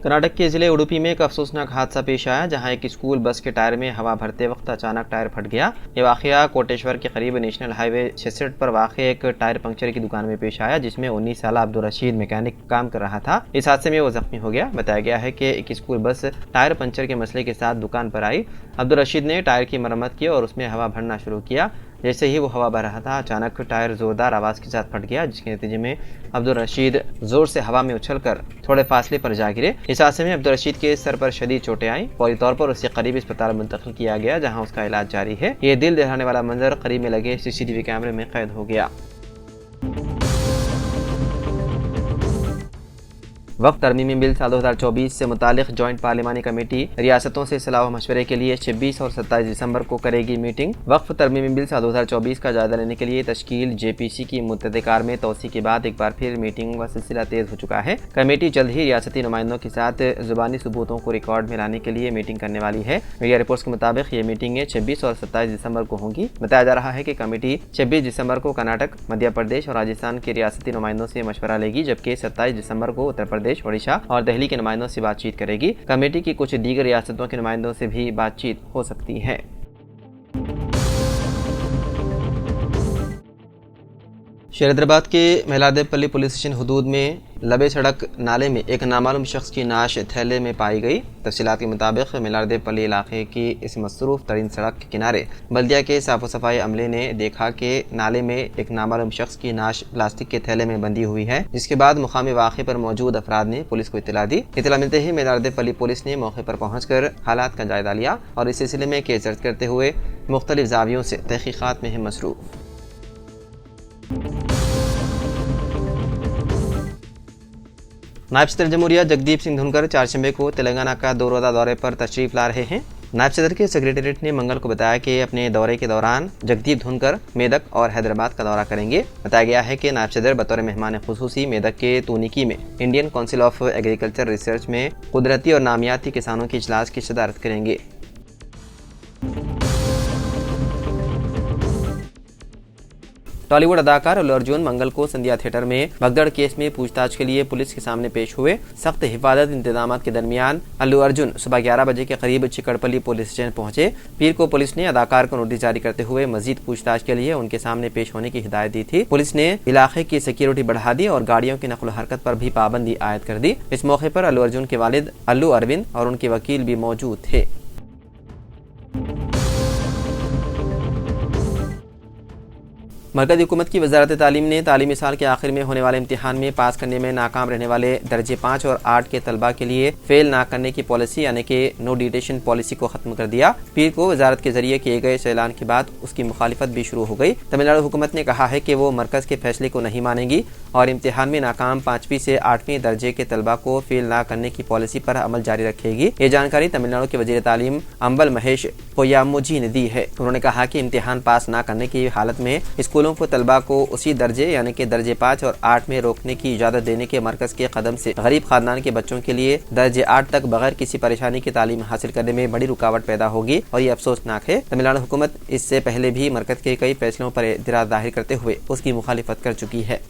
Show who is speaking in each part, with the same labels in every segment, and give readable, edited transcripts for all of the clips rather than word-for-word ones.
Speaker 1: कर्नाटक के जिले उडुपी में एक अफसोसनाक हादसा पेश आया, जहां एक स्कूल बस के टायर में हवा भरते वक्त अचानक टायर फट गया। ये वाकया कोटेश्वर के करीब नेशनल हाईवे 66 पर वाक़ एक टायर पंक्चर की दुकान में पेश आया, जिसमें 19 साल अब्दुल रशीद मैकेनिक काम कर रहा था। इस हादसे में वो जख्मी हो गया। बताया गया है कि एक स्कूल बस टायर पंक्चर के मसले के साथ दुकान पर आई। अब्दुल रशीद ने टायर की मरम्मत की और उसमें हवा भरना शुरू किया। जैसे ही वो हवा भर रहा था, अचानक टायर जोरदार आवाज़ के साथ फट गया, जिसके नतीजे में अब्दुल रशीद जोर से हवा में उछलकर थोड़े फासले पर जा गिरे। इस हादसे में अब्दुल रशीद के सर पर शदीद चोटें आईं। फौरी तौर पर उसे करीबी अस्पताल मुंतकिल किया गया, जहां उसका इलाज जारी है। ये दिल दहलाने वाला मंजर करीब में लगे CCTV कैमरे में कैद हो गया। वक्त तरमीमी बिल साल 2024 से मुतालिक जॉइंट पार्लिमानी कमेटी रियासतों से सलाह मशवरे के लिए 26 और 27 दिसंबर को करेगी मीटिंग। वक्फ तरमीमी बिल साल 2024 का जायजा लेने के लिए तश्कील JPC की मुत्तदिकार में तोसी के बाद एक बार फिर मीटिंग का सिलसिला तेज हो चुका है। कमेटी जल्द ही रियासती नुमाइंदों के साथ जुबानी सबूतों को रिकॉर्ड में लाने के लिए मीटिंग करने वाली है। मीडिया रिपोर्ट्स के मुताबिक ये मीटिंगें 26 और 27 दिसंबर को होंगी। बताया जा रहा है कि कमेटी 26 दिसंबर को कर्नाटक, मध्य प्रदेश और राजस्थान के रियासती नुमाइंदों से मशवरा लेगी, जबकि 27 दिसंबर को उत्तर प्रदेश, ओडिशा और दिल्ली के नुमाइंदों से बातचीत करेगी। कमेटी की कुछ दीगर रियासतों के नुमाइंदों से भी बातचीत हो सकती है। शहरीदराबाद के मेलारदेवपल्ली पुलिस स्टेशन हदूद में लबे सड़क नाले में एक नामालूम शख्स की नाश थैले में पाई गई। तफसीलात के मुताबिक मेलारदेवपल्ली इलाके की इस मसरूफ तरीन सड़क के किनारे बल्दिया के साफ़ सफाई अमले ने देखा कि नाले में एक नामालूम शख्स की नाश प्लास्टिक के थैले में बंधी हुई है, जिसके बाद मुकामी वाक़े पर मौजूद अफराद ने पुलिस को इत्तला दी। इत्तला मिलते ही मेलारदेवपल्ली पुलिस ने मौके पर पहुँच कर हालात का जायजा लिया और इस सिलसिले में केस दर्ज करते हुए मुख्तलिफ जावियों से तहकीकात में है मसरूफ़। नायब सदर जमहूरिया जगदीप सिंह धुनकर चारशंबे को तेलंगाना का 2 रोज़ा दौरे पर तशरीफ ला रहे हैं। नायब सदर के सेक्रेटेरिएट ने मंगल को बताया कि अपने दौरे के दौरान जगदीप धुनकर मेदक और हैदराबाद का दौरा करेंगे। बताया गया है कि नायब सदर बतौर मेहमान खुसूसी मेदक के तूनिकी में Indian council of agriculture research में कुदरती और नामियाती किसानों के इजलास की सदारत करेंगे। टॉलीवुड अदाकार अल्लू अर्जुन मंगल को संध्या थिएटर में भगदड़ केस में पूछताछ के लिए पुलिस के सामने पेश हुए। सख्त हिफाजत इंतजाम के दरमियान अल्लू अर्जुन सुबह 11 बजे के करीब चिकड़पल्ली पुलिस स्टेशन पहुंचे। पीर को पुलिस ने अदाकार को नोटिस जारी करते हुए मजीद पूछताछ के लिए उनके सामने पेश होने की हिदायत दी थी। पुलिस ने इलाके की सिक्योरिटी बढ़ा दी और गाड़ियों की नकल हरकत पर भी पाबंदी आयद कर दी। इस मौके पर अल्लू अर्जुन के वालिद अल्लू अरविंद और उनके वकील भी मौजूद थे। मरकज़ी हुकूमत की वजारत तालीम ने तालीमी साल के आखिर में होने वाले इम्तिहान में पास करने में नाकाम रहने वाले दर्जे 5 और 8 के तलबा के लिए फेल ना करने की पॉलिसी यानी कि नो डिटेशन पॉलिसी को खत्म कर दिया। पीर को वजारत के जरिए किए गए इस ऐलान के बाद उसकी मुखालिफत भी शुरू हो गई। तमिलनाडु हुकूमत ने कहा है कि वो मरकज़ के फैसले को नहीं मानेगी और इम्तिहान में नाकाम 5वीं से 8वीं दर्जे के तलबा को फेल ना करने की पॉलिसी पर अमल जारी रखेगी। ये जानकारी तमिलनाडु के वजीर तालीम अंबल महेश पोयामुजी ने दी है। उन्होंने कहा कि इम्तिहान पास ना करने की हालत में स्कूलों को तलबा को उसी दर्जे यानी कि दर्जे 5 और 8 में रोकने की इजाजत देने के मरकज के कदम से गरीब खानदान के बच्चों के लिए दर्जे 8 तक बगैर किसी परेशानी की तालीम हासिल करने में बड़ी रुकावट पैदा होगी और ये अफसोसनाक है। तमिलनाडु हुकूमत इससे पहले भी मरकज के कई फैसलों पर एतराज जाहिर करते हुए उसकी मुखालिफत कर चुकी है।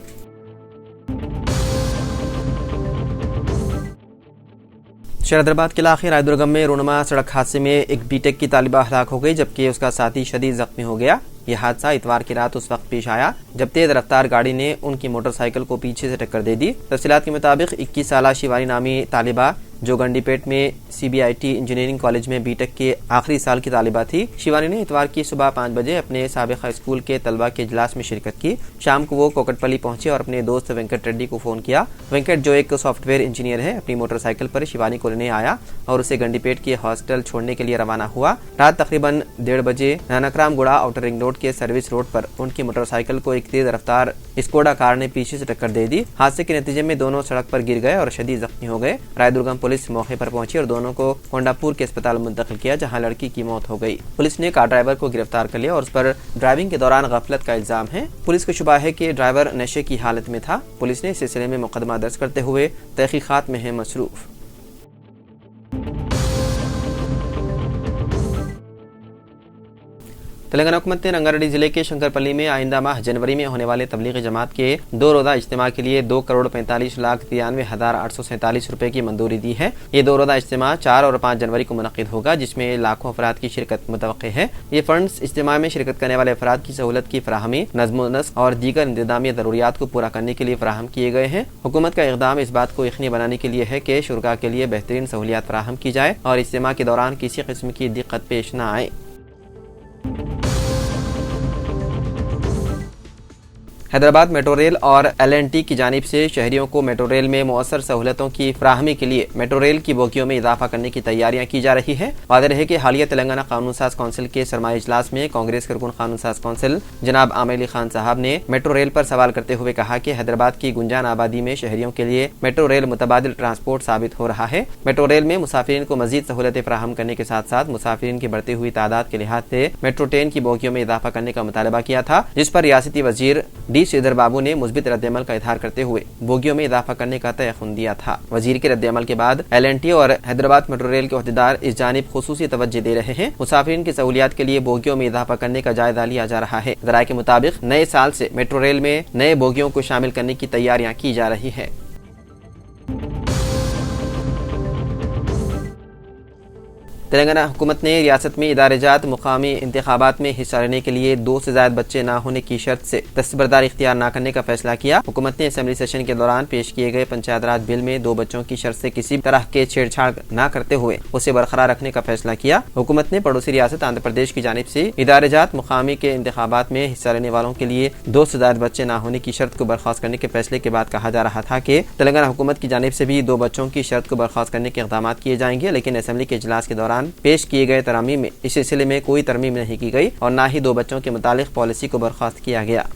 Speaker 1: शहरीदराबाद के इलाके रायदुर्गम में रोनुमा सड़क हादसे में एक बीटेक की तालिबा हलाक हो गई, जबकि उसका साथी शदीद जख्मी हो गया। यह हादसा इतवार की रात उस वक्त पेश आया जब तेज रफ्तार गाड़ी ने उनकी मोटरसाइकिल को पीछे से टक्कर दे दी। तफसीलात के मुताबिक 21 साला शिवानी नामी तालिबा जो गंडीपेट में CBIT इंजीनियरिंग कॉलेज में बीटेक के आखिरी साल की तालिबा थी। शिवानी ने इतवार की सुबह 5 बजे अपने साबिका स्कूल के तलबा के इजलास में शिरकत की। शाम को वो कोकटपल्ली पहुंचे और अपने दोस्त वेंकट रेड्डी को फोन किया। वेंकट जो एक सॉफ्टवेयर इंजीनियर है, अपनी मोटरसाइकिल पर शिवानी को लेने आया और उसे गंडीपेट के हॉस्टल छोड़ने के लिए रवाना हुआ। रात तकरीबन 1:30 बजे नानकराम गुड़ा आउटर रिंग रोड के सर्विस रोड पर उनकी मोटरसाइकिल को एक तेज रफ्तार स्कोडा कार ने पीछे से टक्कर दे दी। हादसे के नतीजे में दोनों सड़क पर गिर गए और शदीद जख्मी हो गए। रायदुर्गम पुलिस मौके पर पहुंची और दोनों को कोंडापुर के अस्पताल मुंतकिल किया, जहां लड़की की मौत हो गई। पुलिस ने कार ड्राइवर को गिरफ्तार कर लिया और उस पर ड्राइविंग के दौरान गफलत का इल्जाम है। पुलिस को शुबा है कि ड्राइवर नशे की हालत में था। पुलिस ने इस सिलसिले में मुकदमा दर्ज करते हुए तहकीकात में है मसरूफ। तेलंगाना हुकूमत ने रंगारेड्डी जिले के शंकरपल्ली में आइंदा माह जनवरी में होने वाले तबलीगी जमात के 2 रोज़ा इज्तिमा के लिए 2,45,93,847 रुपए की मंजूरी दी है। ये 2 रोज़ा इज्तिमा 4 और 5 जनवरी को मुनक़िद होगा, जिसमें लाखों अफराद की शिरकत मुतवक्के है। ये फंड्स इज्तिमा में शिरकत करने वाले अफराद की सहूलत की फराहमी, नज़्म-ओ-नस्क़ और दीगर इंतज़ामी ज़रूरियात को पूरा करने के लिए फराहम किए गए हैं। हुकूमत का इक़दाम इस बात को यकीनी बनाने के लिए है कि शुरका के लिए बेहतरीन सहूलियात फराहम की जाए और इज्तिमा के दौरान किसी किस्म की दिक्कत पेश न आए। हैदराबाद मेट्रो रेल और L&T की जानिब से शहरियों को मेट्रो रेल में मौसर सहूलतों की फराहमी के लिए मेट्रो रेल की बोगियों में इजाफा करने की तैयारियां की जा रही है। वाज़ेह रहे कि हालिया तेलंगाना कानून साज कौंसिल के सरमाई इजलास में कांग्रेस कारकुन कानून साज कौंसिल जनाब आमिर अली खान साहब ने मेट्रो रेल पर सवाल करते हुए कहा कि हैदराबाद की गुंजान आबादी में शहरियों के लिए मेट्रो रेल मुतबादिल ट्रांसपोर्ट साबित हो रहा है। मेट्रो रेल में मुसाफिरीन को मजीद सहूलतें फराहम करने के साथ साथ मुसाफिरीन की बढ़ती हुई तादाद के लिहाज से मेट्रो ट्रेन की बोगियों में इजाफा करने का मुतालबा किया था, जिस पर रियासती वजीर डी श्रीधर बाबू ने मुस्बित रद्दअमल का इजहार करते हुए बोगियों में इजाफा करने का तयखुन दिया था। वजीर के रद्दअमल के बाद L&T और हैदराबाद मेट्रो रेल के अहदेदार इस जानिब खुसूसी तवज्जो दे रहे हैं। मुसाफिरीन की सहूलियात के लिए बोगियों में इजाफा करने का जायजा लिया जा रहा है। ज़राए के मुताबिक नए साल से मेट्रो रेल में नए बोगियों को शामिल करने की तैयारियां की जा रही है। तेलंगाना हुकूमत ने रियासत में इदारेजात मुकामी इंतखाबात में हिस्सा लेने के लिए 2 से ज़ायद बच्चे न होने की शर्त से दस्तबरदारी इख्तियार न करने का फैसला किया। हुकूमत ने असेंबली सेशन के दौरान पेश किए गए पंचायत राज बिल में 2 बच्चों की शर्त से किसी तरह के छेड़छाड़ न करते हुए उसे बरकरार रखने का फैसला किया। हुकूमत ने पड़ोसी रियासत आंध्र प्रदेश की जानिब से इदारेजात मुकामी के इंतखाबात में हिस्सा लेने वालों के लिए 2 से ज़ायद बच्चे न होने की शर्त को बर्खास्त करने के फैसले के बाद कहा जा रहा था कि तेलंगाना हुकूमत की जानिब से भी 2 बच्चों की शर्त को बर्खास्त करने के इक़दाम किए जाएंगे, लेकिन असेंबली के इजलास के दौरान पेश किए गए तरमीम में इस सिलसिले में कोई तरमीम नहीं की गई और न ही 2 बच्चों के मुतालिक पॉलिसी को बर्खास्त किया गया।